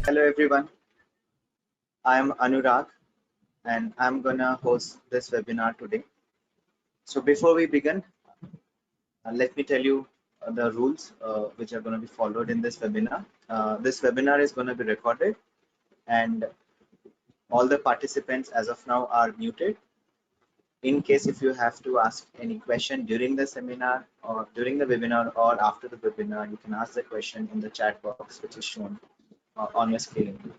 Hello everyone, I'm Anurag and I'm gonna host this webinar today. So before we begin, let me tell you the rules which are going to be followed in this webinar. This webinar is going to be recorded and all the participants as of now are muted. In case if you have to ask any question during the seminar or during the webinar or after the webinar, you can ask the question in the chat box which is shown on your screen.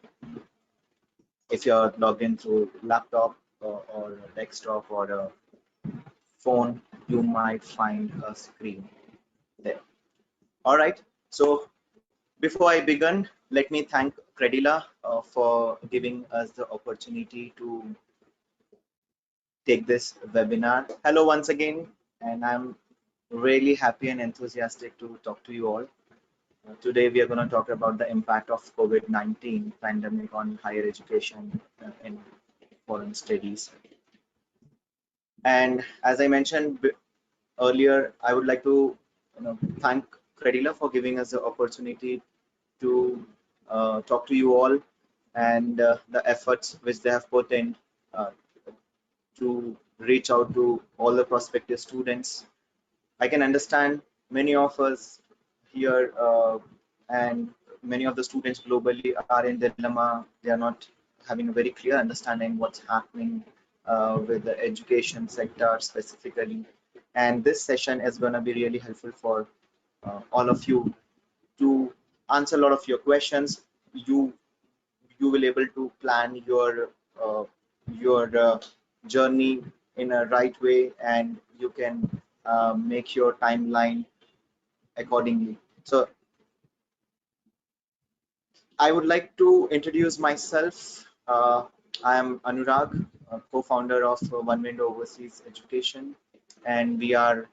If you're logged in through laptop or a desktop or a phone, you might find a screen there. All right. So before I begin, let me thank Credila for giving us the opportunity to take this webinar. Hello once again, and I'm really happy and enthusiastic to talk to you all. Today we are going to talk about the impact of COVID-19 pandemic on higher education in foreign studies. And as I mentioned earlier, I would like to thank Credila for giving us the opportunity to talk to you all and the efforts which they have put in to reach out to all the prospective students. I can understand many of us here and many of the students globally are in dilemma. They are not having a very clear understanding what's happening with the education sector specifically. And this session is going to be really helpful for all of you to answer a lot of your questions. You will able to plan your journey in a right way, and you can make your timeline accordingly. So I would like to introduce myself. I am Anurag, co-founder of One Window Overseas Education, and we are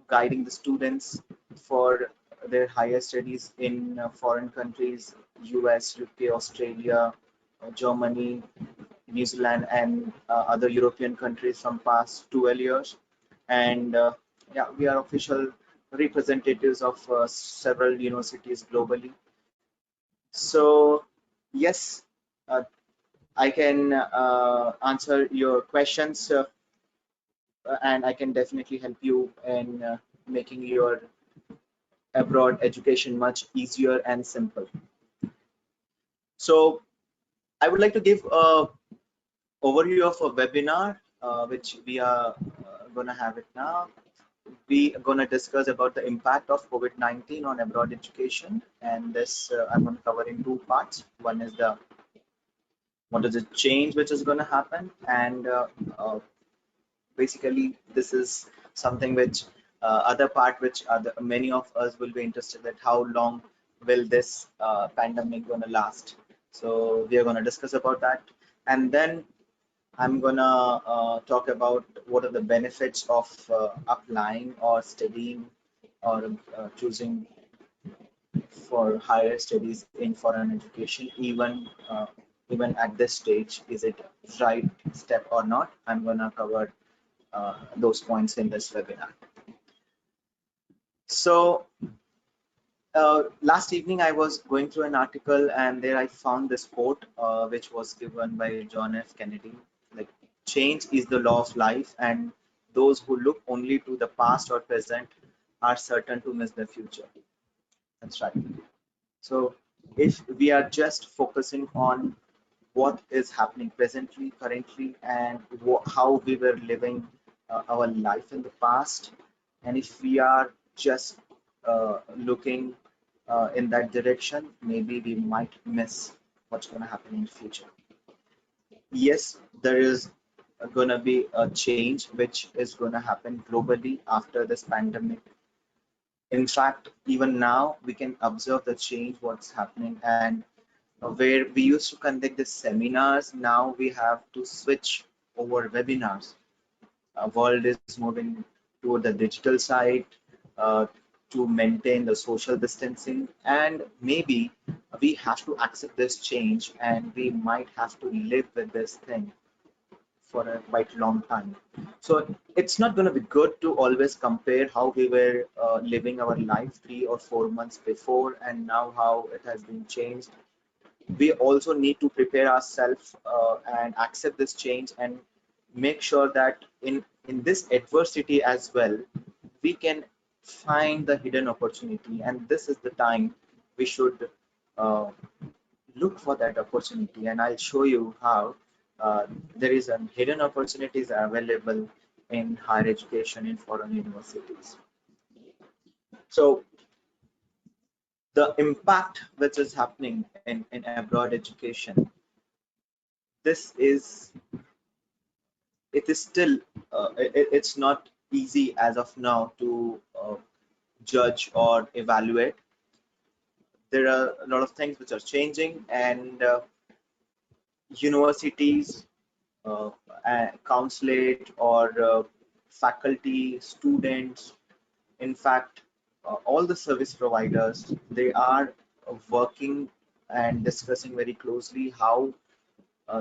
guiding the students for their higher studies in foreign countries, US, UK, Australia, Germany, New Zealand, and other European countries from past 12 years. And yeah, we are official representatives of several universities globally. So yes, I can answer your questions and I can definitely help you in making your abroad education much easier and simple. So I would like to give a overview of a webinar which we are going to have it now. We are going to discuss about the impact of COVID-19 on abroad education, and this I'm going to cover in two parts. One is what is the change which is going to happen, and basically this is something which other part which many of us will be interested at how long will this pandemic going to last. So we are going to discuss about that, and then I'm gonna talk about what are the benefits of applying or studying or choosing for higher studies in foreign education, even at this stage. Is it right step or not? I'm gonna cover those points in this webinar. So last evening I was going through an article, and there I found this quote which was given by John F. Kennedy. Like, change is the law of life, and those who look only to the past or present are certain to miss the future. That's right. So if we are just focusing on what is happening presently, currently, and how we were living our life in the past, and if we are just looking in that direction, maybe we might miss what's going to happen in the future. Yes, there is going to be a change which is going to happen globally after this pandemic. In fact, even now we can observe the change what's happening, and where we used to conduct the seminars, now we have to switch over webinars. World is moving toward the digital side to maintain the social distancing, and maybe we have to accept this change, and we might have to live with this thing for a quite long time. So it's not going to be good to always compare how we were living our life 3 or 4 months before and now how it has been changed. We also need to prepare ourselves and accept this change and make sure that in this adversity as well we can find the hidden opportunity, and this is the time we should uh, look for that opportunity. And I'll show you how there is a hidden opportunities available in higher education in foreign universities. So the impact which is happening in abroad education, this is, it is still it's not easy as of now to judge or evaluate. There are a lot of things which are changing, and universities, uh, consulate or faculty, students, in fact, all the service providers, they are working and discussing very closely how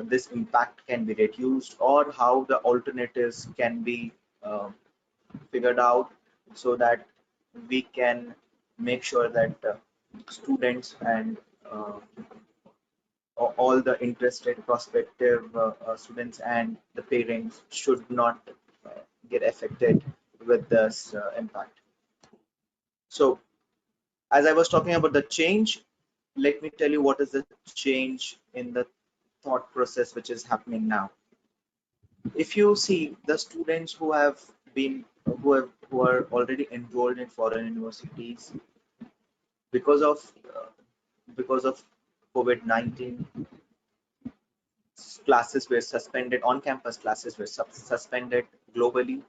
this impact can be reduced or how the alternatives can be uh, figured out, so that we can make sure that students and uh, all the interested prospective students and the parents should not uh, get affected with this impact. So as I was talking about the change, let me tell you what is the change in the thought process which is happening now. If you see the students who have been who are already enrolled in foreign universities because of uh, because of COVID-19, classes were suspended, on campus classes were suspended globally,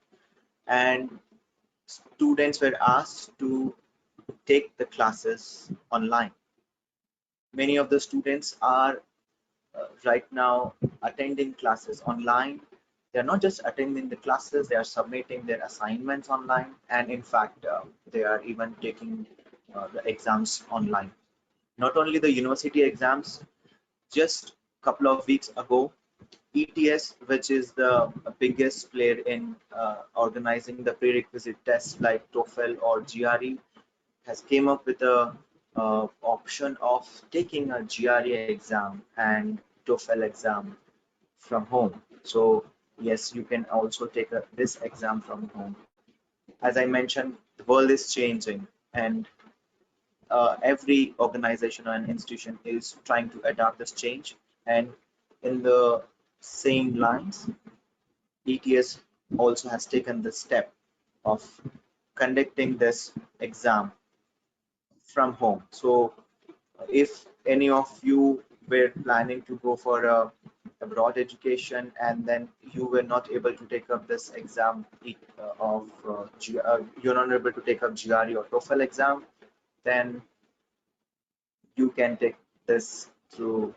and students were asked to take the classes online. Many of the students are right now attending classes online. They're not just attending the classes, they are submitting their assignments online, and in fact they are even taking the exams online. Not only the university exams, just a couple of weeks ago, ETS, which is the biggest player in organizing the prerequisite tests like TOEFL or GRE, has came up with a option of taking a GRE exam and TOEFL exam from home. So yes, you can also take this exam from home. As I mentioned, the world is changing, and every organization or an institution is trying to adapt this change. And in the same lines, ETS also has taken the step of conducting this exam from home. So if any of you were planning to go for a abroad education and then you were not able to take up this exam you're not able to take up GRE or TOEFL exam, then you can take this through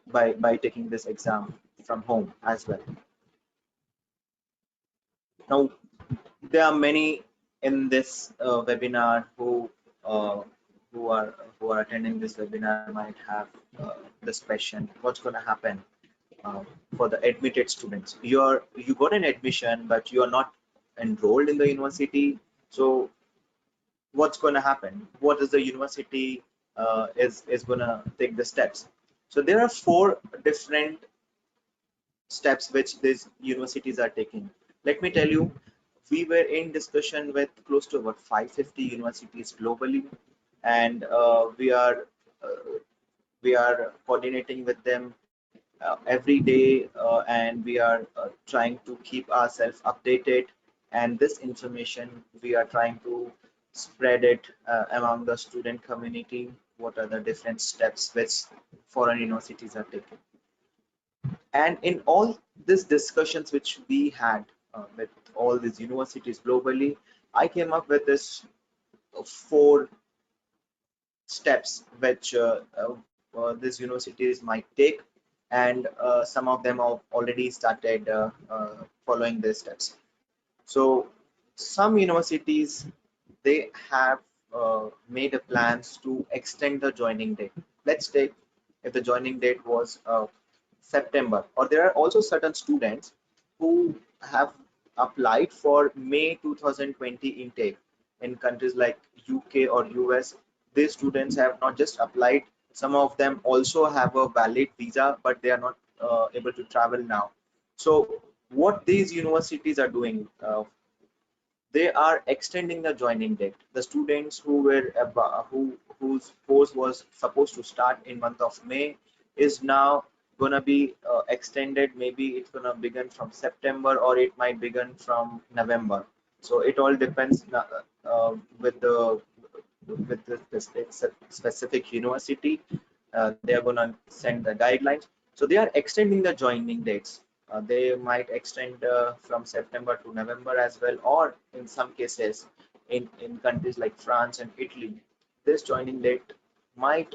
by taking this exam from home as well. Now, there are many in this webinar uh, who are attending this webinar might have this question: what's going to happen for the admitted students? You got an admission, but you are not enrolled in the university. So what's going to happen? What is the university is going to take the steps? So there are 4 different steps which these universities are taking. Let me tell you, we were in discussion with close to about 550 universities globally, and uh, we are coordinating with them every day, and we are trying to keep ourselves updated. And this information we are trying to spread it among the student community. What are the different steps which foreign universities are taking? And in all these discussions which we had with all these universities globally, I came up with this 4 steps which these universities might take, and some of them have already started following these steps. So some universities, they have made a plans to extend the joining date. Let's take if the joining date was September, or there are also certain students who have applied for May 2020 intake in countries like UK or US. These students have not just applied, some of them also have a valid visa, but they are not able to travel now. So what these universities are doing, they are extending the joining date. The students whose course was supposed to start in month of May is now gonna be extended. Maybe it's gonna begin from September, or it might begin from November. So it all depends with the specific university. They are gonna send the guidelines. So they are extending the joining dates. They might extend from September to November as well, or in some cases, in countries like France and Italy, this joining date might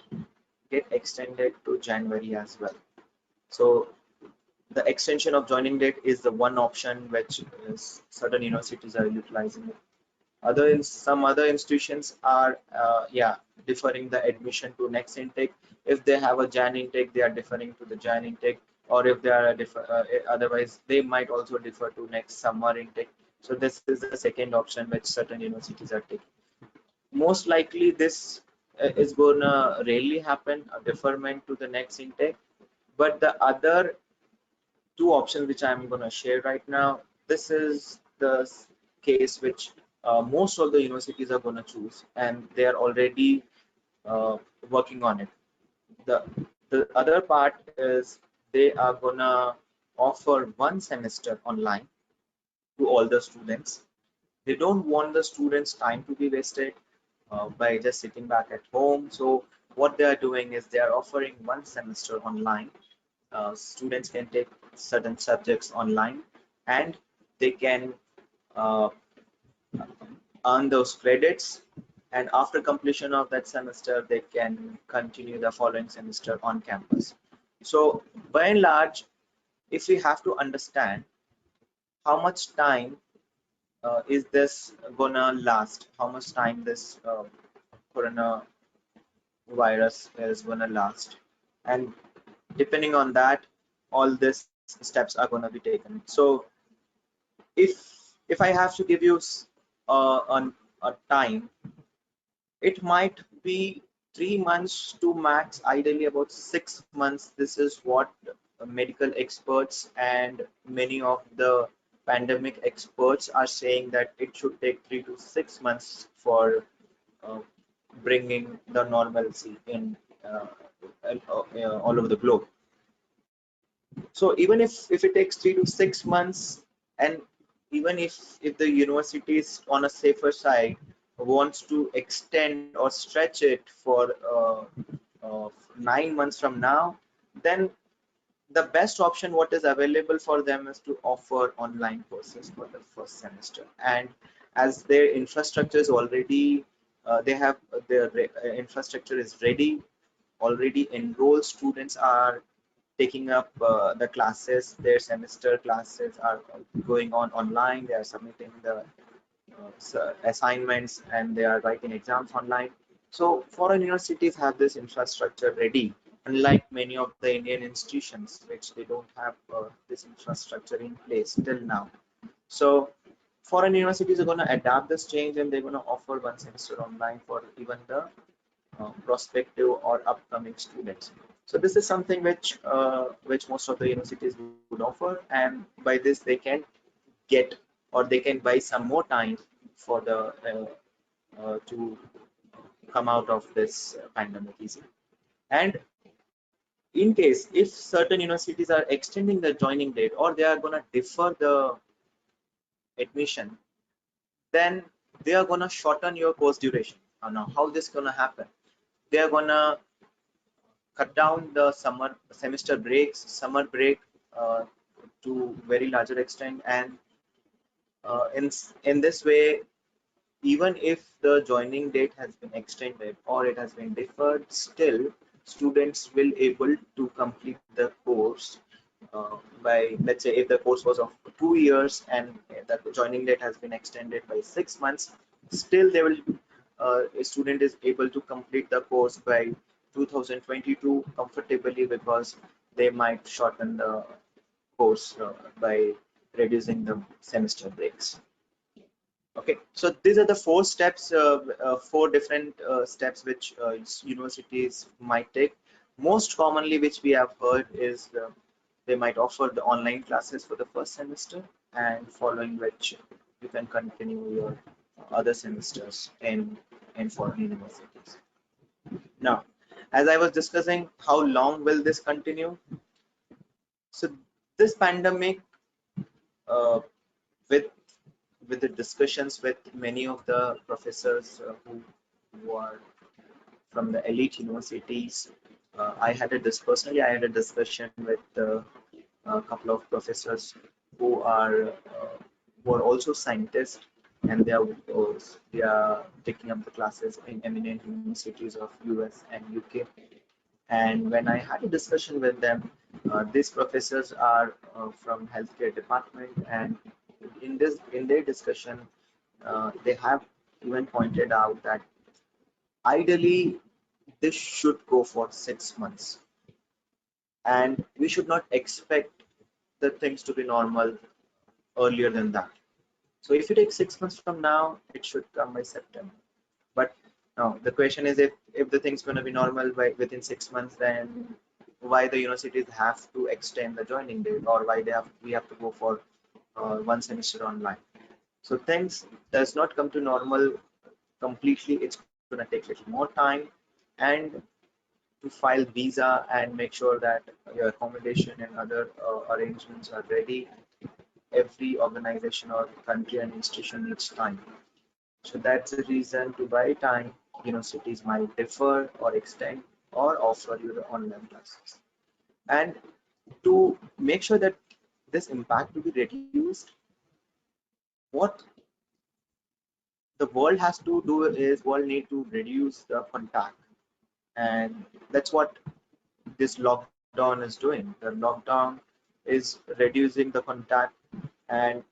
get extended to January as well. So the extension of joining date is the one option which is certain universities are utilizing. Some other institutions are yeah, deferring the admission to next intake. If they have a Jan intake, they are deferring to the Jan intake, or if they are otherwise they might also defer to next summer intake. So this is the second option which certain universities are taking. Most likely this is gonna rarely happen, a deferment to the next intake. But the other two options which I'm going to share right now, this is the case which most of the universities are going to choose, and they are already uh, working on it. The other part is they are going to offer one semester online to all the students. They don't want the students' time to be wasted by just sitting back at home. So what they are doing is they are offering one semester online. Students can take certain subjects online, and they can uh, earn those credits, and after completion of that semester they can continue the following semester on campus. So by and large, if we have to understand how much time is this gonna last, how much time this coronavirus is gonna last, and depending on that, all these steps are going to be taken. So if if I have to give you a time, it might be 3 months to max, ideally about 6 months. This is what medical experts and many of the pandemic experts are saying, that it should take 3 to 6 months for uh, bringing the normalcy in all over the globe. So even if it takes 3 to 6 months, and even if the university is on a safer side, wants to extend or stretch it for 9 months from now, then the best option what is available for them is to offer online courses for the first semester. And as their infrastructure is already they have their infrastructure is ready, already enrolled students are taking up the classes, their semester classes are going on online, they are submitting the assignments, and they are writing exams online. So foreign universities have this infrastructure ready, unlike many of the Indian institutions which they don't have this infrastructure in place till now. So foreign universities are going to adapt this change, and they're going to offer one semester online for even the prospective or upcoming students. So this is something which most of the universities would offer, and by this they can get, or they can buy some more time for the to come out of this pandemic easily. And in case if certain universities are extending the joining date, or they are going to defer the admission, then they are going to shorten your course duration. Now how this going to happen? They are going to cut down the summer break uh, to very larger extent, and in this way, even if the joining date has been extended or it has been deferred, still students will able to complete the course by, let's say, if the course was of 2 years and the joining date has been extended by 6 months, still they will a student is able to complete the course by 2022 comfortably, because they might shorten the course by reducing the semester breaks. Okay, so these are the four different steps which universities might take. Most commonly, which we have heard is they might offer the online classes for the first semester, and following which you can continue your other semesters in foreign universities. Now, as I was discussing, how long will this continue? So this pandemic, uh, with the discussions with many of the professors who are from the elite universities, I had a discussion with a couple of professors who are also scientists, and they are taking up the classes in eminent universities of US and UK. And when I had a discussion with them, these professors are from healthcare department, and in their discussion, they have even pointed out that ideally this should go for 6 months, and we should not expect the things to be normal earlier than that. So if you take 6 months from now, it should come by September. But now the question is, if the thing's going to be normal by within 6 months, then why the universities have to extend the joining date, or why we have to go for one semester online? So things does not come to normal completely. It's going to take a little more time, and to file visa and make sure that your accommodation and other arrangements are ready. Every organization or country and institution needs time. So that's the reason to buy time. Universities might defer or extend or offer you the online classes. And to make sure that this impact to be reduced, what the world has to do is world need to reduce the contact, and that's what this lockdown is doing. The lockdown is reducing the contact, and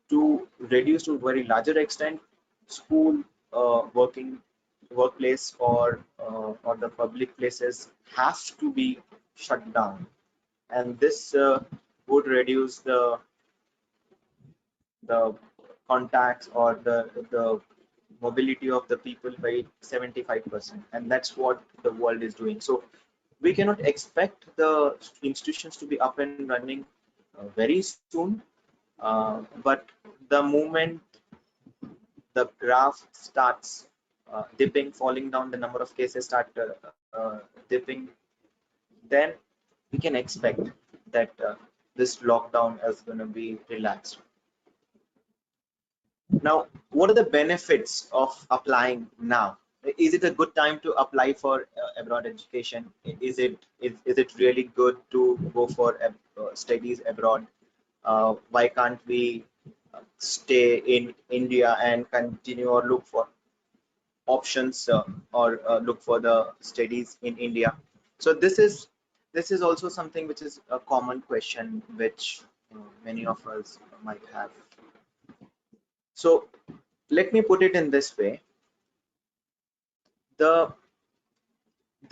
to reduce to a very larger extent, school, workplace, or the public places have to be shut down, and this would reduce the contacts or the mobility of the people by 75%, and that's what the world is doing. So we cannot expect the institutions to be up and running very soon, but the moment the graph starts dipping, falling down, the number of cases start dipping, then we can expect that this lockdown is going to be relaxed. Now, what are the benefits of applying now? Is it a good time to apply for abroad education? Is it really good to go for studies abroad? Why can't we stay in India and continue or look for options, or look for the studies in India? So this is also something which is a common question which many of us might have. So let me put it in this way: there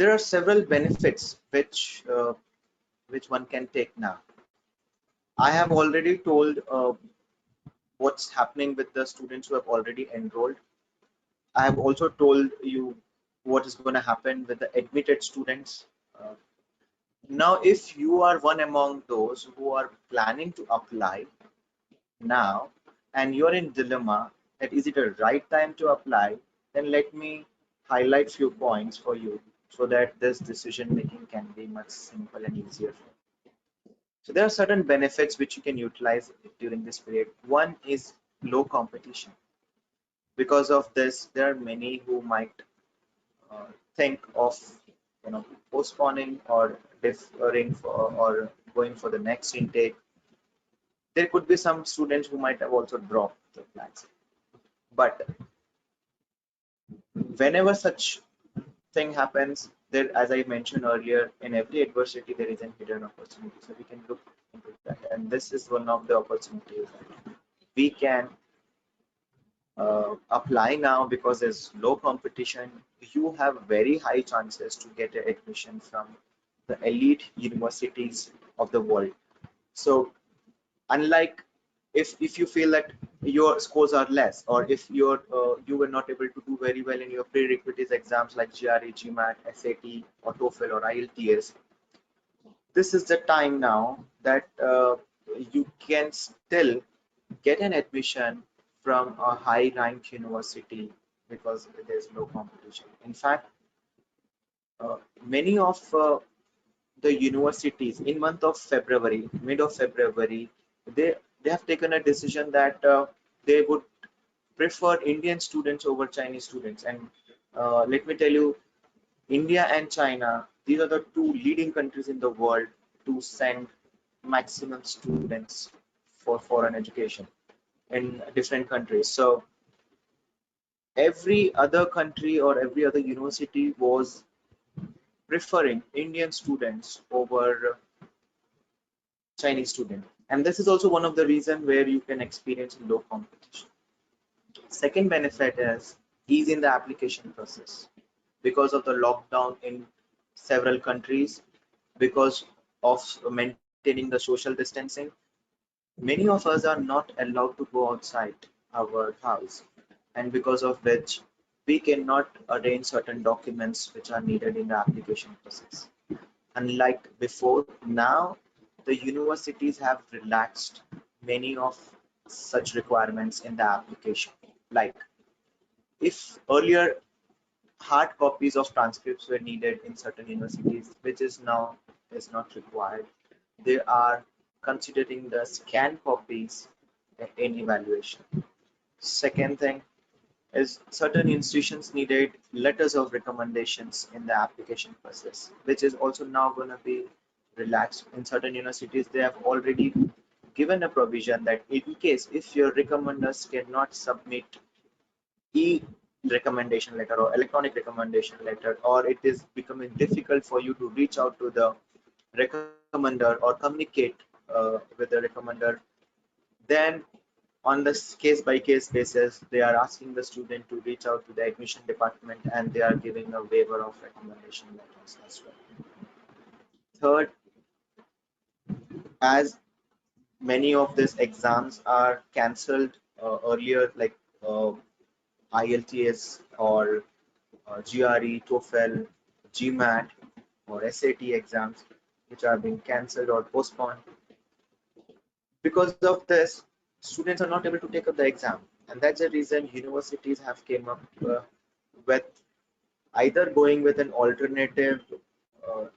are several benefits which one can take now. I have already told what's happening with the students who have already enrolled. I have also told you what is going to happen with the admitted students. Uh, Now, if you are one among those who are planning to apply now, and you're in dilemma that is it a right time to apply, then let me highlight few points for you so that this decision making can be much simple and easier for you. So there are certain benefits which you can utilize during this period. One is low competition. Because of this, there are many who might think of postponing or deferring for, or going for the next intake. There could be some students who might have also dropped the plans, but whenever such thing happens, there, as I mentioned earlier, in every adversity there is a hidden opportunity, so we can look into that, and this is one of the opportunities we can apply now. Because there's low competition, you have very high chances to get an admission from the elite universities of the world. So unlike if you feel that your scores are less, or if you were not able to do very well in your prerequisites exams like GRE, GMAT, SAT, or TOEFL or IELTS, this is the time now that you can still get an admission from a high ranked university because there's no competition. In fact, many of the universities in month of February, mid of February, they have taken a decision that they would prefer Indian students over Chinese students. And let me tell you, India and China, these are the two leading countries in the world to send maximum students for foreign education in different countries. So every other country or every other university was preferring Indian students over Chinese students. And this is also one of the reasons where you can experience low competition. Second benefit is ease in the application process. Because of the lockdown in several countries, because of maintaining the social distancing, many of us are not allowed to go outside our house, and because of which we cannot arrange certain documents which are needed in the application process. Unlike before, now the universities have relaxed many of such requirements in the application. Like if earlier hard copies of transcripts were needed in certain universities, which is now is not required. They are considering the scanned copies in evaluation. Second thing is certain institutions needed letters of recommendations in the application process, which is also now going to be relaxed. In certain universities, they have already given a provision that in case if your recommenders cannot submit recommendation letter or electronic recommendation letter, or it is becoming difficult for you to reach out to the recommender or communicate with the recommender, then on this case by case basis they are asking the student to reach out to the admission department, and they are giving a waiver of recommendation letters as well. Third, as many of these exams are cancelled earlier, like IELTS or GRE, TOEFL, GMAT, or SAT exams, which are being cancelled or postponed. Because of this, students are not able to take up the exam, and that's the reason universities have came up with either going with an alternative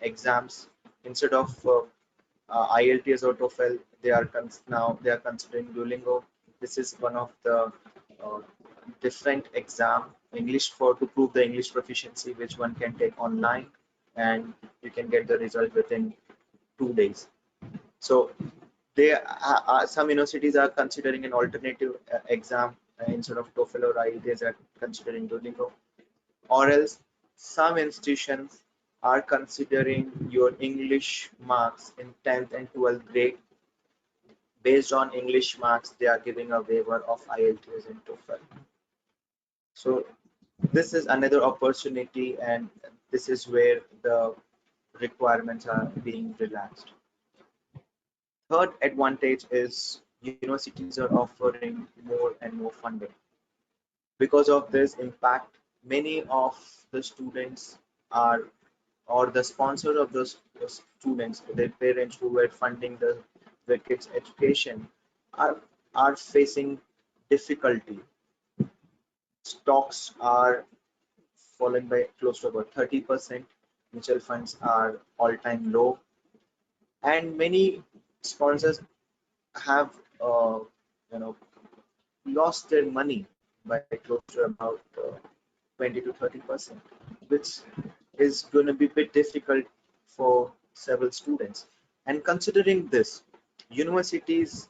exams instead of IELTS or TOEFL. Now they are considering Duolingo. This is one of the uh, different exam English for to prove the English proficiency, which one can take online, and you can get the result within 2 days. So some universities are considering an alternative exam instead of TOEFL or IELTS are considering Duolingo, or else some institutions are considering your English marks in 10th and 12th grade. Based on English marks, they are giving a waiver of IELTS and TOEFL. So this is another opportunity, and this is where the requirements are being relaxed. Third advantage is universities are offering more and more funding. Because of this impact, many of the students are, or the sponsors of those students, their parents who were funding the kids' education, are facing difficulty. Stocks are fallen by close to about 30%. Mutual funds are all-time low, and many sponsors have you know lost their money by close to about 20 to 30%, which is going to be a bit difficult for several students. And considering this, universities,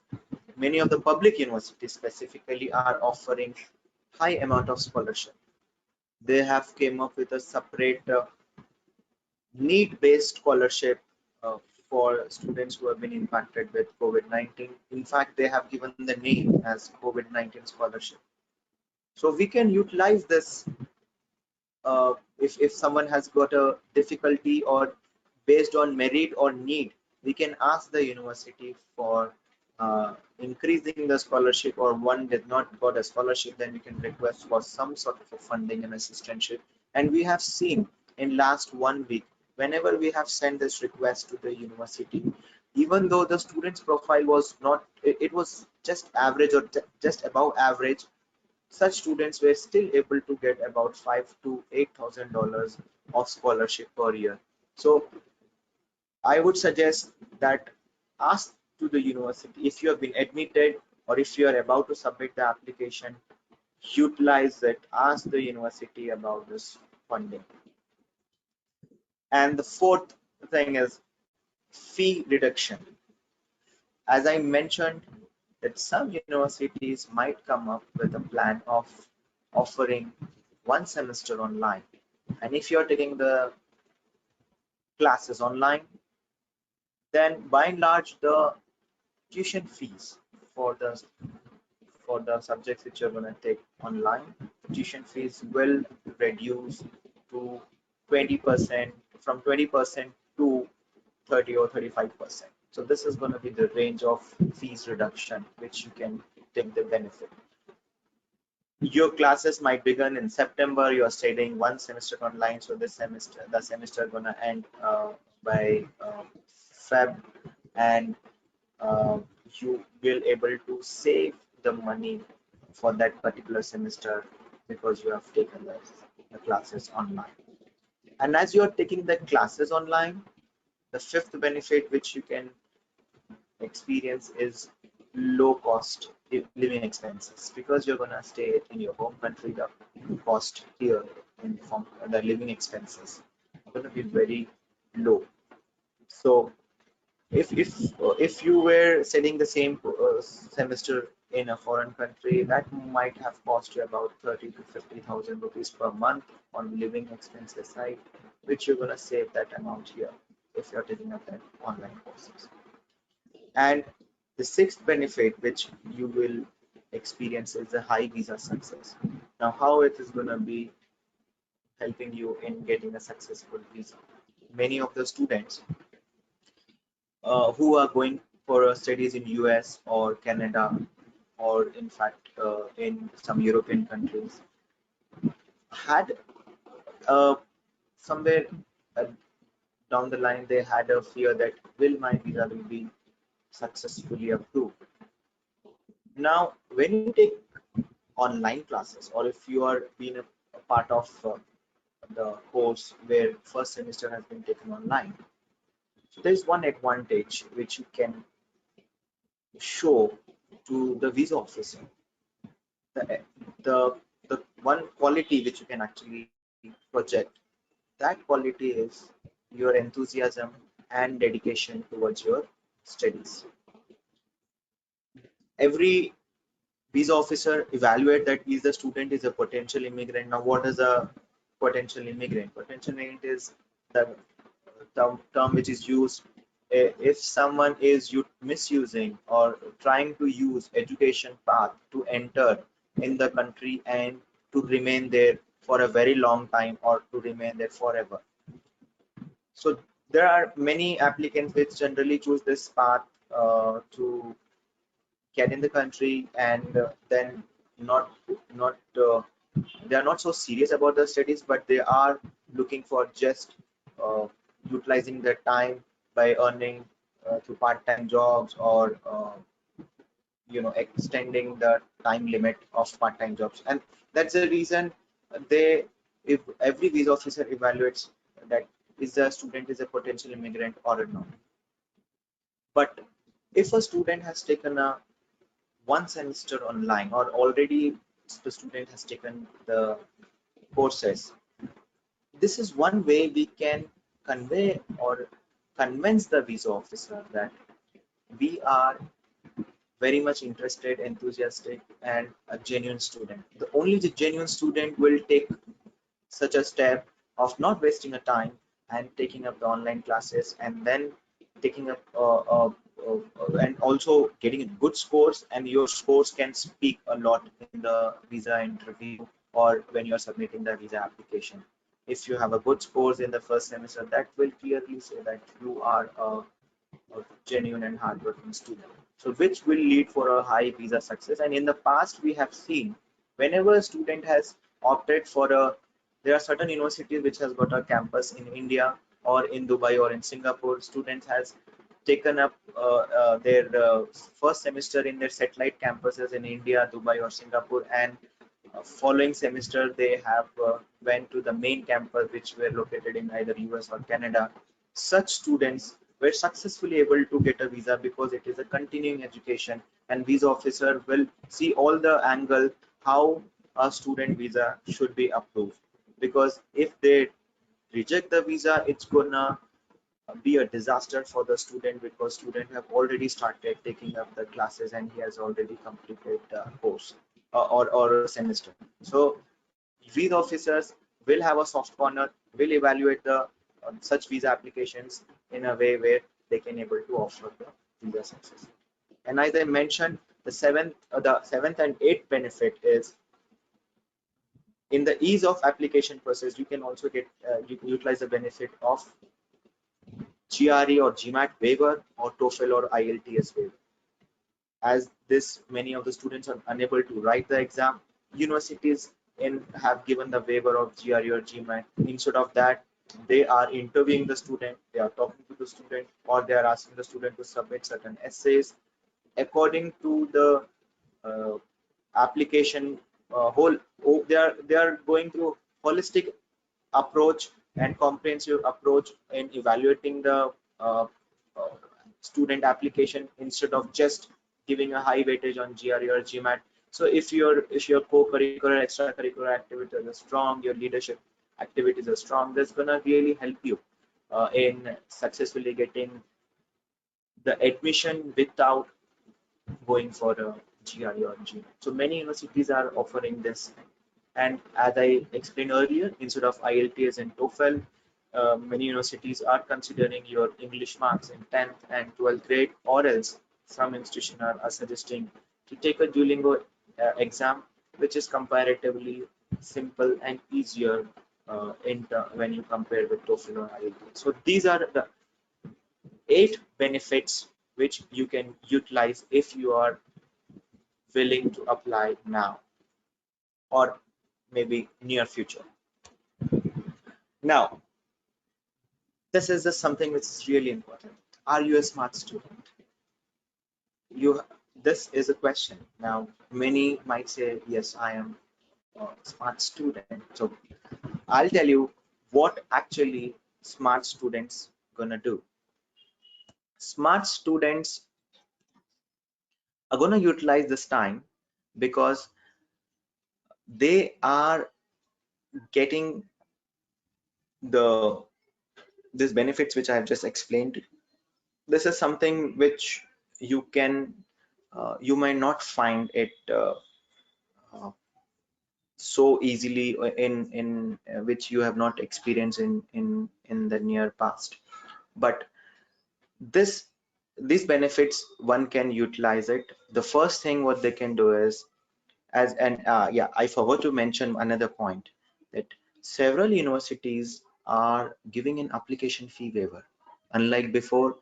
many of the public universities specifically, are offering high amount of scholarship. They have came up with a separate need-based scholarship uh, for students who have been impacted with COVID-19. In fact, they have given the name as COVID-19 scholarship. So we can utilize this if someone has got a difficulty, or based on merit or need, we can ask the university for increasing the scholarship, or one did not got a scholarship, then we can request for some sort of a funding and assistantship. And we have seen in last 1 week, whenever we have sent this request to the university, even though the student's profile was not, it was just average or just above average, such students were still able to get about $5,000 to $8,000 of scholarship per year. So I would suggest that ask to the university if you have been admitted, or if you are about to submit the application, utilize it, ask the university about this funding. And the fourth thing is fee reduction. As I mentioned, that some universities might come up with a plan of offering one semester online. And if you're taking the classes online, then by and large the tuition fees for the subjects which you're going to take online, tuition fees will reduce to 20%, from 20% to 30 or 35%. So this is going to be the range of fees reduction which you can take the benefit. Your classes might begin in September. You are studying one semester online, so this semester, the semester going to end by Feb, and you will able to save the money for that particular semester because you have taken the classes online. And as you are taking the classes online, the fifth benefit which you can experience is low cost living expenses, because you're gonna stay in your home country. The cost here in from the living expenses are gonna be very low. So if you were studying the same semester in a foreign country, that might have cost you about 30 to 50,000 rupees per month on living expenses side, which you're gonna save that amount here if you're taking up that online courses. And the sixth benefit which you will experience is the high visa success. Now, how it is going to be helping you in getting a successful visa? Many of the students who are going for studies in US or Canada, or in fact in some European countries, had somewhere uh, down the line they had a fear that will my visa will be successfully approved. Now, when you take online classes, or if you are being a part of the course where first semester has been taken online, so there is one advantage which you can show to the visa officer. The, the one quality which you can actually project, that quality is your enthusiasm and dedication towards your studies. Every visa officer evaluate that is the student is a potential immigrant. Now, what is a potential immigrant? Potential immigrant is the term which is used if someone is misusing or trying to use education path to enter in the country and to remain there for a very long time, or to remain there forever. So there are many applicants which generally choose this path to get in the country, and then not not they are not so serious about their studies, but they are looking for just uh, utilizing their time by earning through part-time jobs, or extending the time limit of part-time jobs. And that's the reason they, if every visa officer evaluates that is the student is a potential immigrant or not. But if a student has taken a one semester online, or already the student has taken the courses, this is one way we can convey or convince the visa officer that we are very much interested, enthusiastic, and a genuine student. The only the genuine student will take such a step of not wasting a time and taking up the online classes, and then taking up and also getting good scores, and your scores can speak a lot in the visa interview or when you're submitting the visa application. if you have a good scores in the first semester, that will clearly say that you are a genuine and hardworking student. So which will lead for a high visa success. And in the past, we have seen whenever a student has opted for there are certain universities which has got a campus in India or in Dubai or in Singapore. Students has taken up their first semester in their satellite campuses in India, Dubai or Singapore, and following semester they have went to the main campus which were located in either US or Canada. Such students were successfully able to get a visa because it is a continuing education, and visa officer will see all the angle how a student visa should be approved, because if they reject the visa, it's gonna be a disaster for the student, because student have already started taking up the classes and he has already completed the course or a semester. So visa officers will have a soft corner, will evaluate the such visa applications in a way where they can able to offer the visa success. And as I mentioned, the seventh and eighth benefit is in the ease of application process. You can also get you can utilize the benefit of GRE or GMAT waiver or TOEFL or IELTS waiver. As this, many of the students are unable to write the exam, universities have given the waiver of GRE or GMAT. Instead of that, they are interviewing the student, they are talking to the student, or they are asking the student to submit certain essays according to the uh, application whole. They are going through holistic approach and comprehensive approach in evaluating the uh, uh, student application, instead of just giving a high weightage on GRE or GMAT. So if your co-curricular extracurricular activities are strong, your leadership activities are strong, that's gonna really help you in successfully getting the admission without going for a GRE or GMAT. So many universities are offering this. And as I explained earlier, instead of IELTS and TOEFL, many universities are considering your English marks in 10th and 12th grade, or else some institutions are suggesting to take a Duolingo exam, which is comparatively simple and easier when you compare with TOEFL or IELTS. So these are the 8 benefits which you can utilize if you are willing to apply now or maybe near future. Now, this is just something which is really important. Are you a smart student? You, this is a question. Now, many might say, yes, I am a smart student. So I'll tell you what actually smart students gonna do. Smart students are gonna utilize this time because they are getting the these benefits which I have just explained. This is something which you might not find it uh, so easily in which you have not experienced in the near past. But this these benefits, one can utilize it. The first thing what they can do is, yeah, I forgot to mention another point, that several universities are giving an application fee waiver, unlike before,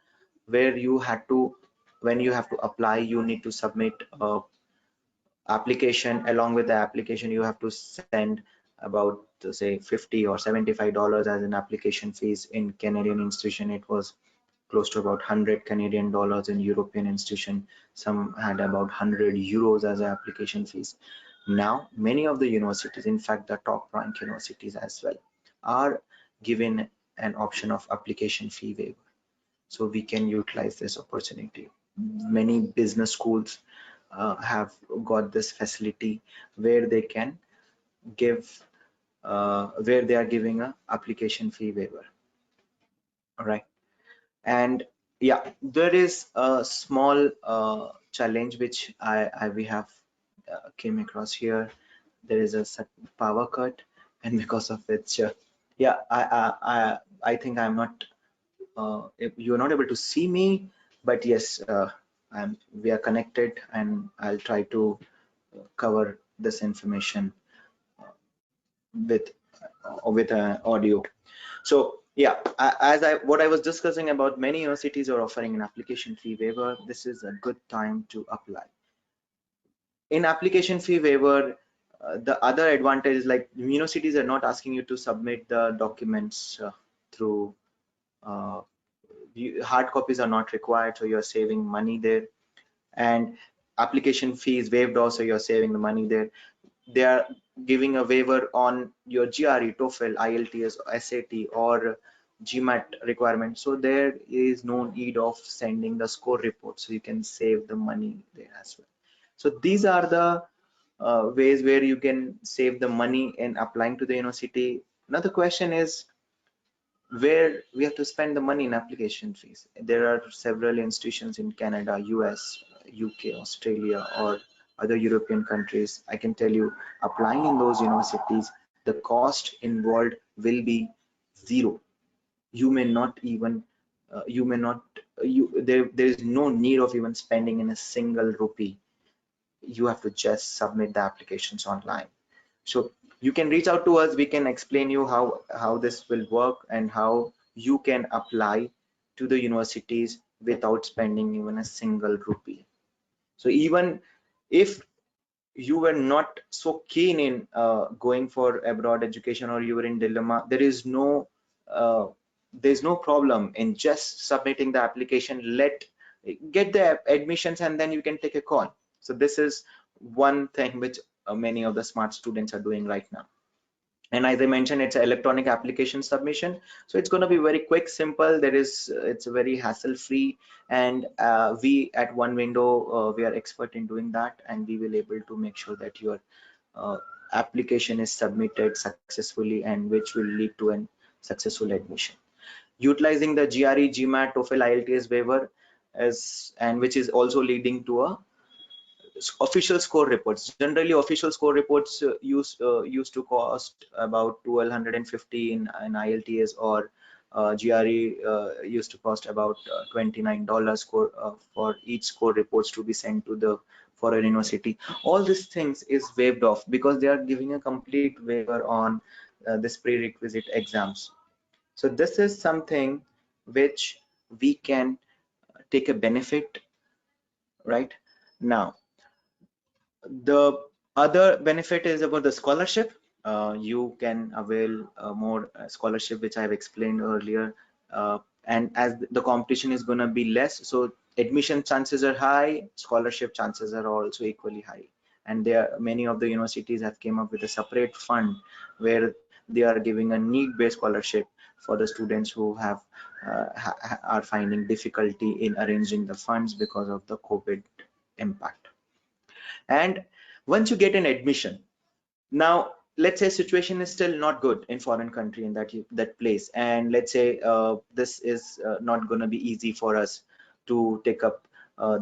where you had to, when you have to apply, you need to submit a application. Along with the application, you have to send about say $50 or $75 as an application fees. In Canadian institution, it was close to about 100 Canadian dollars. In European institution, some had about 100 euros as application fees. Now many of the universities, in fact the top rank universities as well, are given an option of application fee waiver. So we can utilize this opportunity. Many business schools have got this facility where they can give where they are giving a application fee waiver. All right. And yeah, there is a small challenge which we have came across here. There is a sudden power cut, and because of which yeah, I think I'm not if you're not able to see me, but yes, we are connected, and I'll try to cover this information with with audio. So yeah, what I was discussing about, many universities are offering an application fee waiver. This is a good time to apply. In application fee waiver, the other advantage is, like, universities are not asking you to submit the documents through uh, hard copies are not required, so you're saving money there. And application fee is waived also, you're saving the money there. They are giving a waiver on your GRE, TOEFL, IELTS, SAT, or GMAT requirement. So there is no need of sending the score report, so you can save the money there as well. So these are the ways where you can save the money in applying to the university. Another question is where we have to spend the money in application fees. There are several institutions in Canada, US, UK, Australia, or other European countries. I can tell you, applying in those universities, the cost involved will be zero. You may not even, you may not, there is no need of even spending in a single rupee. You have to just submit the applications online. So you can reach out to us, we can explain you how this will work and how you can apply to the universities without spending even a single rupee. So even if you were not so keen in going for abroad education, or you were in dilemma, uh, there's no problem in just submitting the application. Get the admissions, and then you can take a call. So this is one thing which many of the smart students are doing right now. And as I mentioned, it's an electronic application submission, so it's going to be very quick, simple. It's very hassle free, and we at One Window, we are expert in doing that, and we will able to make sure that your uh, application is submitted successfully, and which will lead to an successful admission utilizing the GRE, GMAT, TOEFL, IELTS waiver, and which is also leading to a official score reports. Generally, official score reports used to cost about 1250 in IELTS, or GRE used to cost about $29 for each score reports to be sent to the foreign university. All these things is waived off because they are giving a complete waiver on this prerequisite exams. So this is something which we can take a benefit right now. The other benefit is about the scholarship. You can avail more scholarship, which I have explained earlier. And as the competition is going to be less, so admission chances are high, scholarship chances are also equally high. And many of the universities have came up with a separate fund where they are giving a need-based scholarship for the students who are finding difficulty in arranging the funds because of the COVID impact. And once you get an admission, now let's say situation is still not good in foreign country, in that place, and let's say this is not going to be easy for us to take up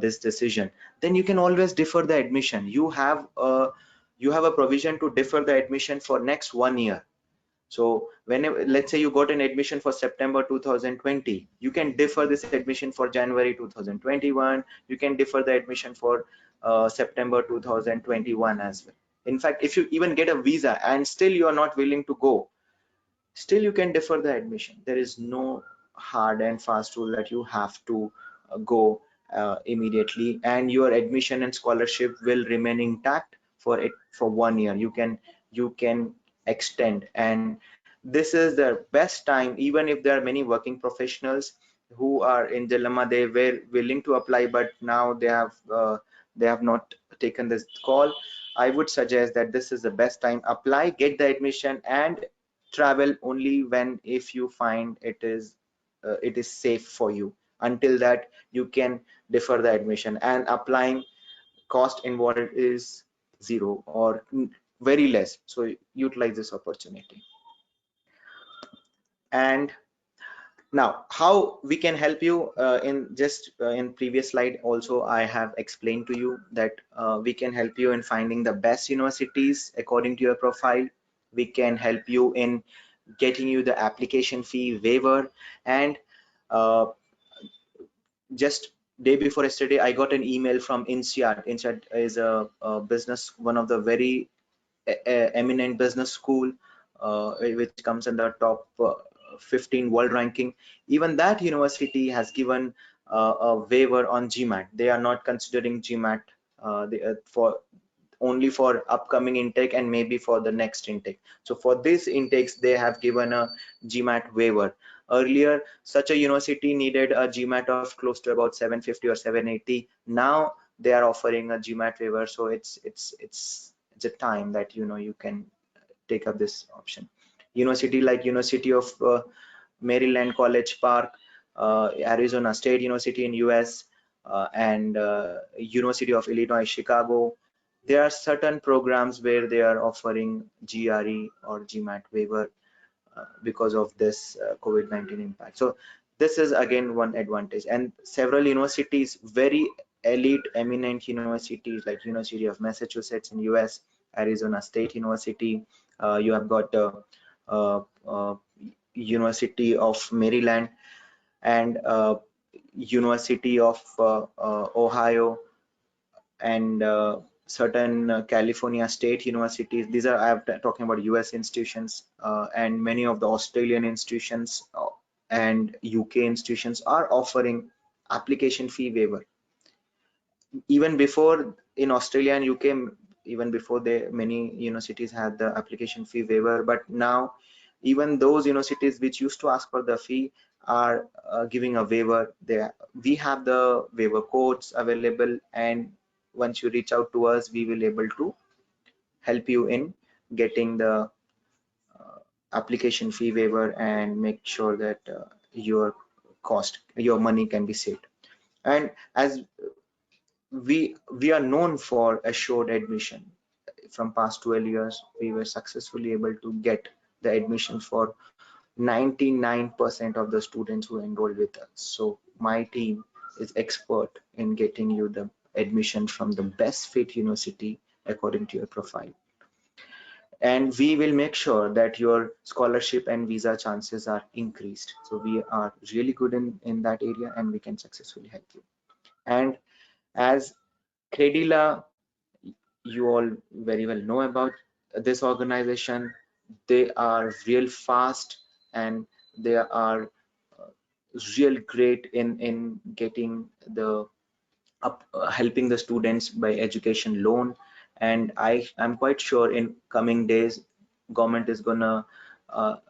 this decision, then you can always defer the admission. You have a provision to defer the admission for next 1 year. So whenever, let's say you got an admission for September 2020, you can defer this admission for January 2021. You can defer the admission for September 2021 as well. In fact, if you even get a visa and still you are not willing to go, still you can defer the admission. There is no hard and fast rule that you have to go immediately, and your admission and scholarship will remain intact for 1 year. You can extend, and this is the best time. Even if there are many working professionals who are in dilemma, they were willing to apply, but now they have not taken this call, I would suggest that this is the best time. Apply, get the admission, and travel only when if you find it is safe for you. Until that, you can defer the admission, and applying cost involved is zero or very less, so utilize this opportunity. And now how we can help you, in previous slide also I have explained to you that we can help you in finding the best universities according to your profile. We can help you in getting you the application fee waiver. And uh, just day before yesterday, I got an email from INSEAD. INSEAD is a business, one of the very eminent business school which comes in the top 15 world ranking. Even that university has given a waiver on GMAT. They are not considering GMAT for only for upcoming intake and maybe for the next intake. So for these intakes, they have given a GMAT waiver. Earlier, such a university needed a GMAT of close to about 750 or 780. Now they are offering a GMAT waiver. So it's a time that you can take up this option. University like University of Maryland College Park, Arizona State University in US, and University of Illinois Chicago. There are certain programs where they are offering GRE or GMAT waiver because of this COVID-19 impact. So this is again one advantage. And several universities, very elite eminent universities like University of Massachusetts in US, Arizona State University, you have got uh, uh, University of Maryland, and University of Ohio, and certain California state universities. These are, I'm talking about US institutions, and many of the Australian institutions and UK institutions are offering application fee waiver. Even before, in Australia and UK, even before, many universities had the application fee waiver, but now even those universities which used to ask for the fee are giving a waiver. We have the waiver codes available, and once you reach out to us, we will able to help you in getting the application fee waiver and make sure that your money can be saved. And as we are known for assured admission. From past 12 years, we were successfully able to get the admission for 99% of the students who enrolled with us. So my team is expert in getting you the admission from the best fit university according to your profile. And we will make sure that your scholarship and visa chances are increased. So we are really good in that area, and we can successfully help you. And as Credila, you all very well know about this organization. They are real fast, and they are real great in getting the helping the students by education loan. And I'm quite sure in coming days, government is gonna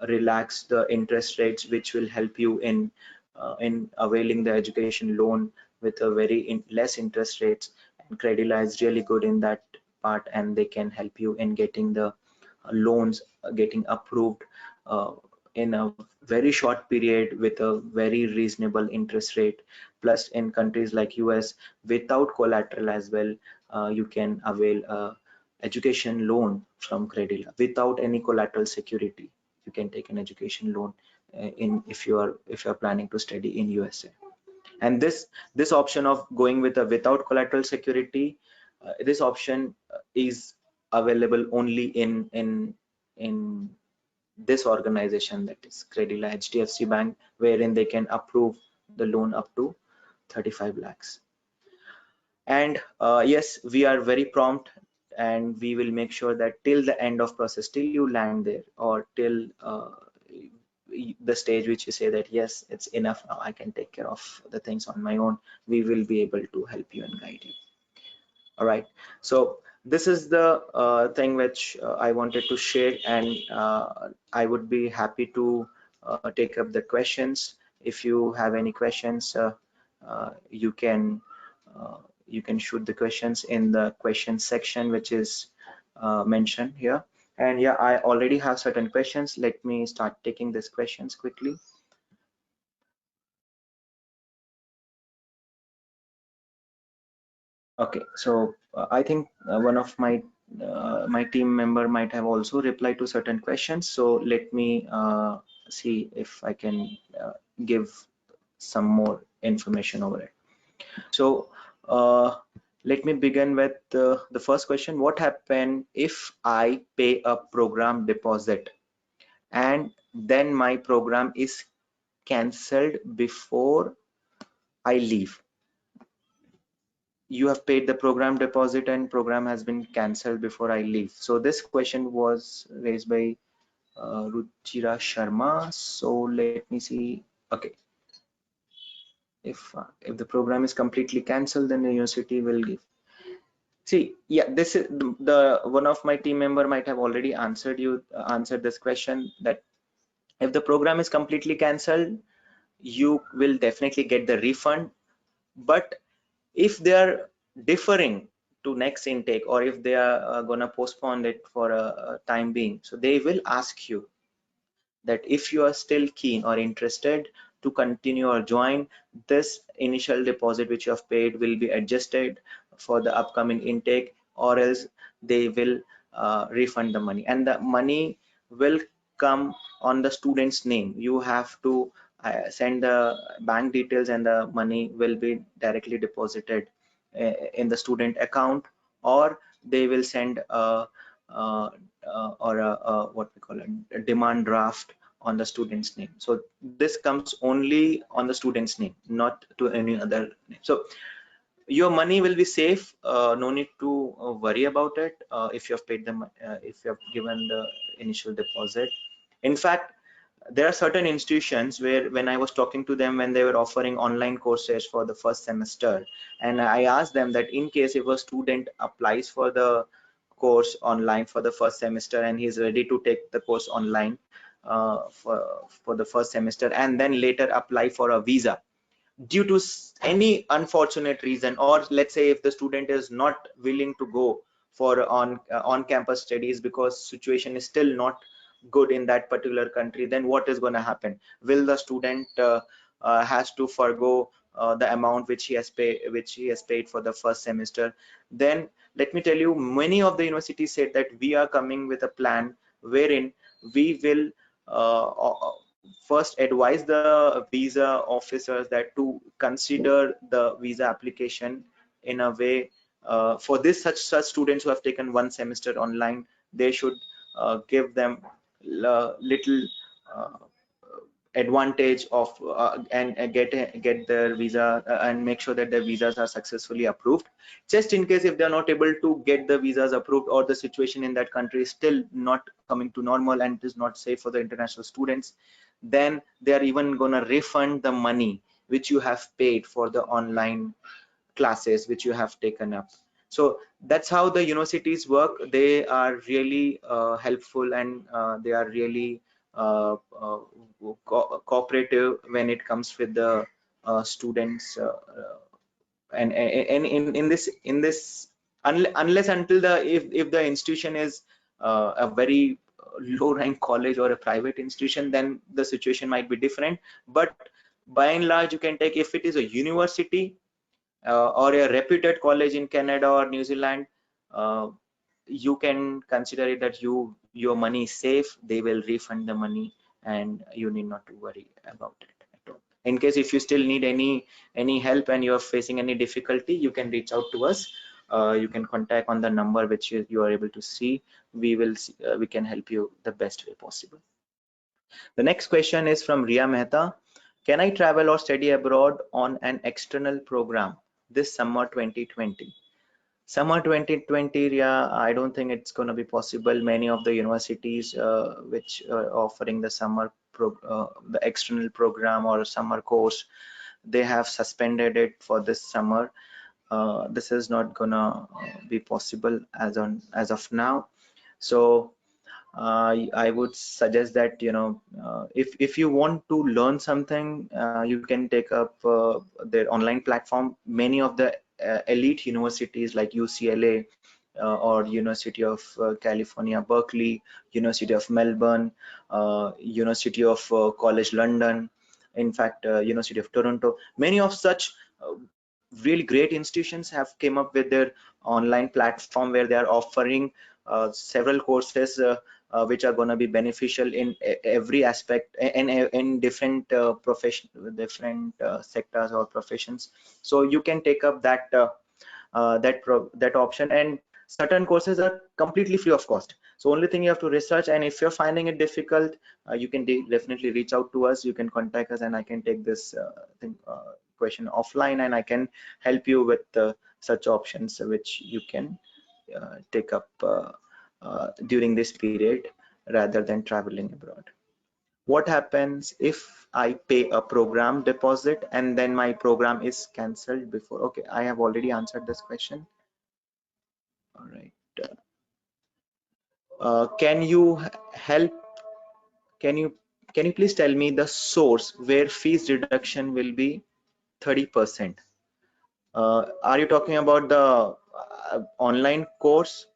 relax the interest rates, which will help you in availing the education loan with a very less interest rates. And Credila is really good in that part, and they can help you in getting the loans getting approved in a very short period with a very reasonable interest rate. Plus, in countries like US, without collateral as well, you can avail a education loan from Credila without any collateral security. You can take an education loan in if you're planning to study in USA. And this option of going with a without collateral security, this option is available only in this organization, that is Credila HDFC Bank, wherein they can approve the loan up to 35 lakhs. And yes, we are very prompt, and we will make sure that till the end of process, till you land there, or till the stage which you say that yes, it's enough now, I can take care of the things on my own, we will be able to help you and guide you. All right, so this is the thing which I wanted to share, and I would be happy to take up the questions. If you have any questions, you can shoot the questions in the question section, which is mentioned here. And yeah, I already have certain questions. Let me start taking these questions quickly. Okay, so I think one of my team member might have also replied to certain questions. So let me see if I can give some more information over it. So let me begin with the first question. What happens if I pay a program deposit and then my program is cancelled before I leave? You have paid the program deposit and program has been cancelled before I leave. So this question was raised by Ruchira Sharma. So let me see. Okay, if the program is completely cancelled, then the university will give. See, yeah, this is the one of my team member might have already answered this question, that if the program is completely cancelled, you will definitely get the refund. But if they are deferring to next intake, or if they are gonna postpone it for a time being, so they will ask you that if you are still keen or interested to continue or join, this initial deposit which you have paid will be adjusted for the upcoming intake, or else they will refund the money, and the money will come on the student's name. You have to send the bank details, and the money will be directly deposited in the student account, or they will send a what we call a demand draft on the student's name. So this comes only on the student's name, not to any other name. So your money will be safe. No need to worry about it if you have paid them, if you have given the initial deposit. In fact, there are certain institutions where, when I was talking to them, when they were offering online courses for the first semester, and I asked them that in case if a student applies for the course online for the first semester, and he's ready to take the course online for the first semester, and then later apply for a visa due to any unfortunate reason, or let's say if the student is not willing to go for on campus studies because situation is still not good in that particular country, then what is going to happen? Will the student has to forgo the amount which he has paid for the first semester? Then let me tell you, many of the universities said that we are coming with a plan wherein we will first advise the visa officers that to consider the visa application in a way for this such students who have taken one semester online. They should give them little uh, advantage of and get their visa and make sure that their visas are successfully approved, just in case if they are not able to get the visas approved, or the situation in that country is still not coming to normal and it is not safe for the international students, then they are even gonna refund the money which you have paid for the online classes which you have taken up. So that's how the universities work. They are really helpful, and they are really cooperative when it comes with the students, and in this unless until the if the institution is a very low rank college or a private institution, then the situation might be different. But by and large, you can take, if it is a university or a reputed college in Canada or New Zealand, uh, you can consider it that your money is safe. They will refund the money, and you need not to worry about it at all. In case if you still need any help and you are facing any difficulty, you can reach out to us. You can contact on the number which you are able to see. We can help you the best way possible. The next question is from Ria Mehta. Can I travel or study abroad on an external program this summer 2020? Summer 2020, Ria, I don't think it's going to be possible. Many of the universities which are offering the the external program or summer course, they have suspended it for this summer. This is not gonna be possible as of now. So I would suggest that, if you want to learn something, you can take up their online platform. Many of the elite universities like UCLA or University of California, Berkeley, University of Melbourne, University of College London, in fact, University of Toronto, many of such really great institutions have came up with their online platform where they are offering several courses which are going to be beneficial in every aspect, and in different different sectors or professions. So you can take up that option, and certain courses are completely free of cost. So only thing you have to research, and if you're finding it difficult, you can definitely reach out to us. You can contact us, and I can take this question offline, and I can help you with such options which you can take up during this period. rather than traveling abroad. What happens if I pay a program deposit and then my program is cancelled before? Okay, I have already answered this question. All right. Can you help? Can you can you please tell me the source where fees reduction will be 30%? Are you talking about the online course?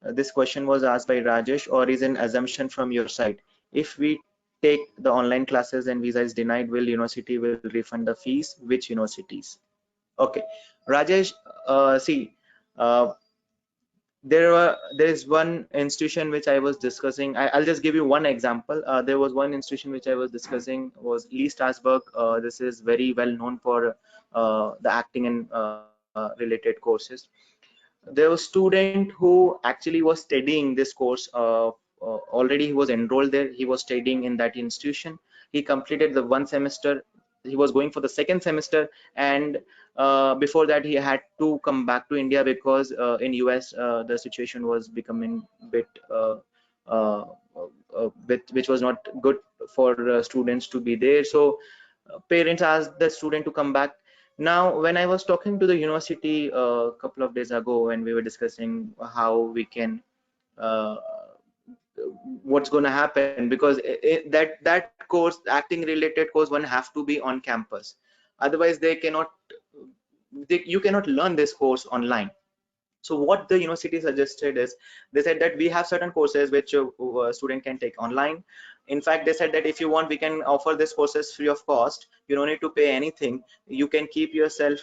This question was asked by Rajesh, or is an assumption from your side? If we take the online classes and visa is denied, will university will refund the fees? Which universities? Okay, Rajesh, see, uh, there is one institution which I was discussing. I'll just give you one example. There was one institution which I was discussing was Lee Strasberg. This is very well known for the acting and related courses. There was student who actually was studying this course. Already he was enrolled there. He was studying in that institution. He completed the one semester. He was going for the second semester, and before that he had to come back to India because in US the situation was becoming bit uh, which was not good for students to be there. So parents asked the student to come back. Now, when I was talking to the university a couple of days ago, when we were discussing how we can, uh, what's going to happen, because that course, acting related course, one have to be on campus. Otherwise, you cannot learn this course online. So what the university suggested is, they said that we have certain courses which a student can take online. In fact, they said that if you want, we can offer this courses free of cost. You don't need to pay anything. You can keep yourself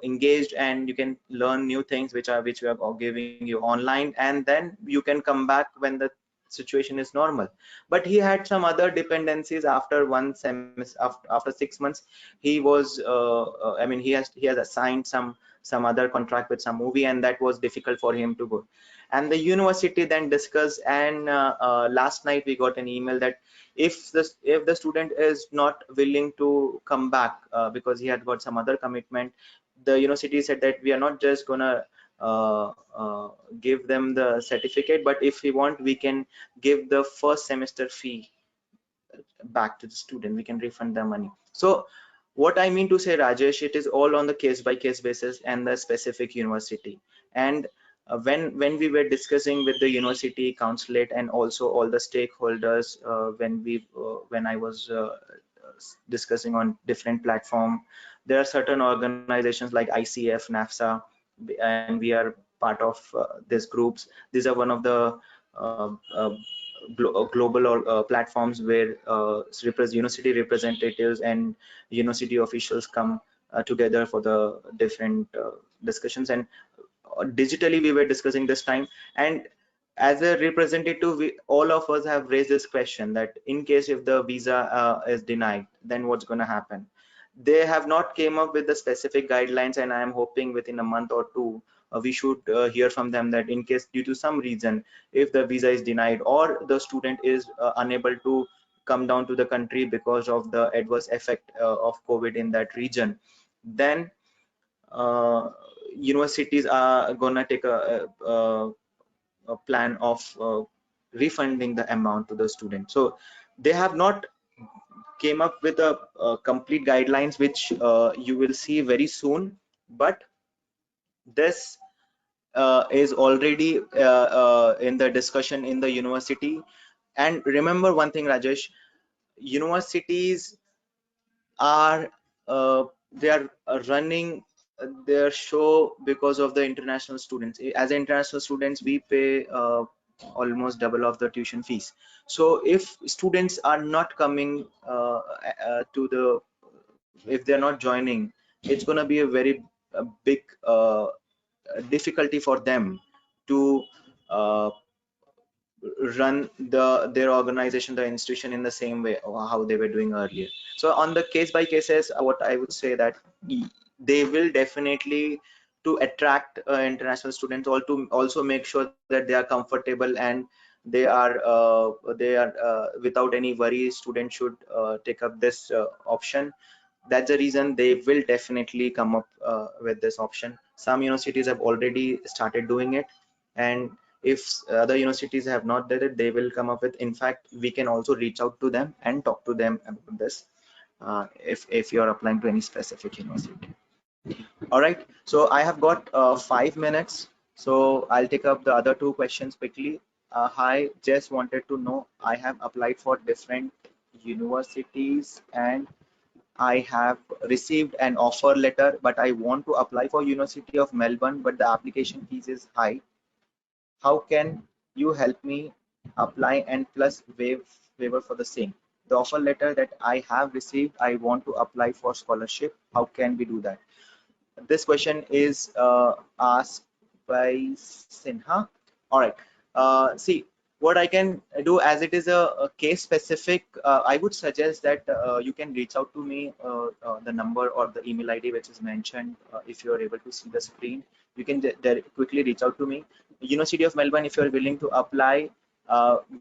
engaged, and you can learn new things which we are giving you online, and then you can come back when the situation is normal. But he had some other dependencies after one semester. After 6 months, he was I mean, he has assigned some other contract with some movie, and that was difficult for him to go. And the university then discussed, and last night we got an email that if the student is not willing to come back because he had got some other commitment, the university said that we are not just gonna uh, uh, give them the certificate, but if we want, we can give the first semester fee back to the student. We can refund the money. So what I mean to say, Rajesh, it is all on the case by case basis and the specific university. And when we were discussing with the university consulate and also all the stakeholders, when I was discussing on different platform, there are certain organizations like ICF, NAFSA, and we are part of these groups. These are one of the uh, uh, global platforms where university representatives and university officials come together for the different discussions. And digitally we were discussing this time, and as a representative, all of us have raised this question that in case if the visa is denied, then what's going to happen. They have not came up with the specific guidelines, and I am hoping within a month or two we should hear from them that in case due to some reason, if the visa is denied or the student is unable to come down to the country because of the adverse effect of COVID in that region, then uh, universities are gonna take a plan of refunding the amount to the student. So they have not came up with a complete guidelines, which you will see very soon. But this is already in the discussion in the university. And remember one thing, Rajesh, universities are they are running their show because of the international students. As international students, we pay almost double of the tuition fees. So if students are not coming to the, if they're not joining, it's going to be a very big difficulty for them to uh, run their organization, the institution, in the same way how they were doing earlier. So on the case by cases, what I would say that they will definitely, to attract international students, or to also make sure that they are comfortable and they are without any worry, students should take up this option. That's the reason they will definitely come up with this option. Some universities have already started doing it, and If other universities have not did it, they will come up with. In fact, we can also reach out to them and talk to them about this, if you are applying to any specific university. All right, so I have got 5 minutes, so I'll take up the other two questions quickly. Hi, just wanted to know, I have applied for different universities and I have received an offer letter, but I want to apply for University of Melbourne, but the application fees is high. How can you help me apply and plus waiver for the same? The offer letter that I have received, I want to apply for scholarship. How can we do that? This question is asked by Sinha. All right. See, what I can do, as it is a case specific, I would suggest that you can reach out to me, the number or the email ID which is mentioned. If you are able to see the screen, you can quickly reach out to me. University of Melbourne, if you are willing to apply,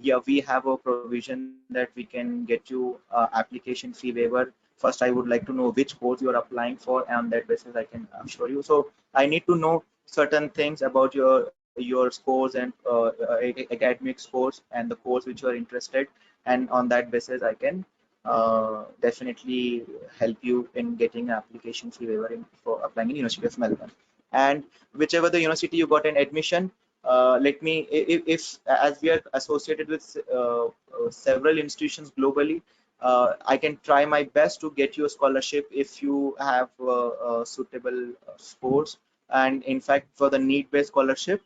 yeah, we have a provision that we can get you application fee waiver. First, I would like to know which course you are applying for, and on that basis I can assure you. So I need to know certain things about your scores and academic scores and the course which you are interested, and on that basis I can definitely help you in getting an application fee waiver for applying in University of Melbourne. And whichever the university you got an admission, let me, if as we are associated with several institutions globally, I can try my best to get you a scholarship if you have suitable scores. And in fact, for the need-based scholarship,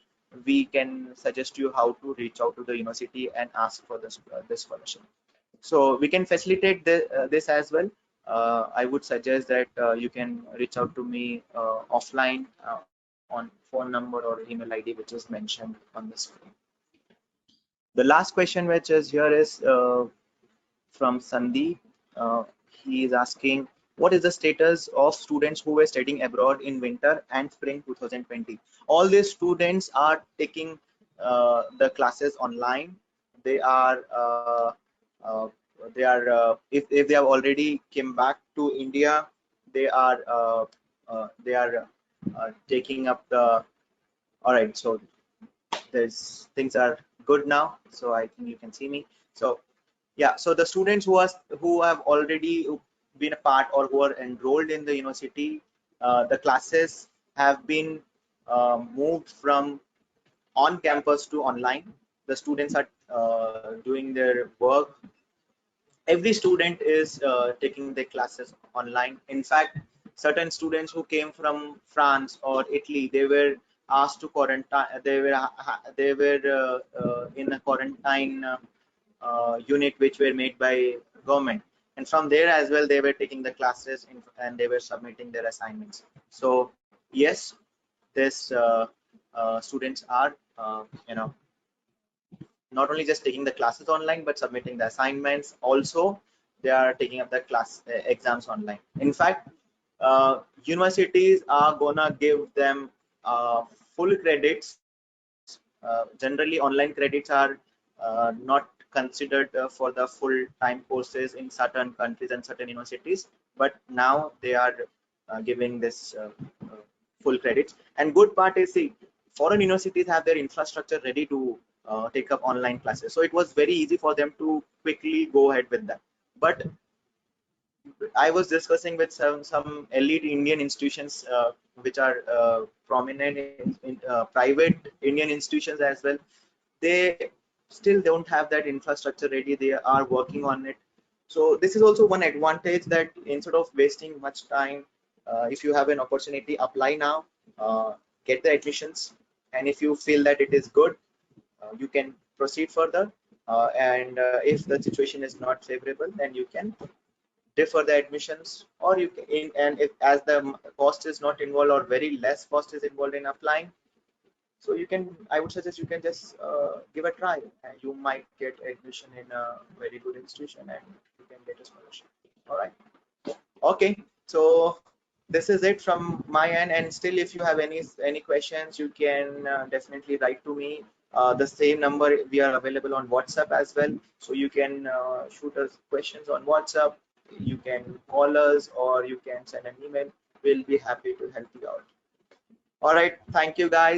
we can suggest you how to reach out to the university and ask for this scholarship. So we can facilitate this as well. I would suggest that you can reach out to me offline on phone number or email ID which is mentioned on the screen. The last question which is here is from Sandeep. He is asking, what is the status of students who were studying abroad in winter and spring 2020? All these students are taking the classes online. They are if they have already came back to India, they are taking up the. All right, so there's things are good now, so I think you can see me. So yeah, so the students who have already been a part or who are enrolled in the university, the classes have been moved from on campus to online. The students are doing their work. Every student is taking their classes online. In fact, certain students who came from France or Italy, they were asked to quarantine. They were in a quarantine unit which were made by government, and from there as well they were taking the classes and they were submitting their assignments. So yes, this students are not only just taking the classes online but submitting the assignments also. They are taking up the class exams online. In fact, universities are gonna give them full credits. Generally online credits are not considered for the full-time courses in certain countries and certain universities, but now they are giving this full credits. And good part is, see, foreign universities have their infrastructure ready to take up online classes, so it was very easy for them to quickly go ahead with that. But I was discussing with some elite Indian institutions which are prominent in private Indian institutions as well. They still don't have that infrastructure ready. They are working on it. So this is also one advantage, that instead of wasting much time, if you have an opportunity, apply now, get the admissions, and if you feel that it is good, you can proceed further. And if the situation is not favorable, then you can defer the admissions, or you can, and if as the cost is not involved or very less cost is involved in applying, so you can, I would suggest you can just give a try, and you might get admission in a very good institution and you can get a scholarship. All right. Okay. So this is it from my end. And still, if you have any questions, you can definitely write to me. The same number, we are available on WhatsApp as well. So you can shoot us questions on WhatsApp. You can call us or you can send an email. We'll be happy to help you out. All right. Thank you, guys.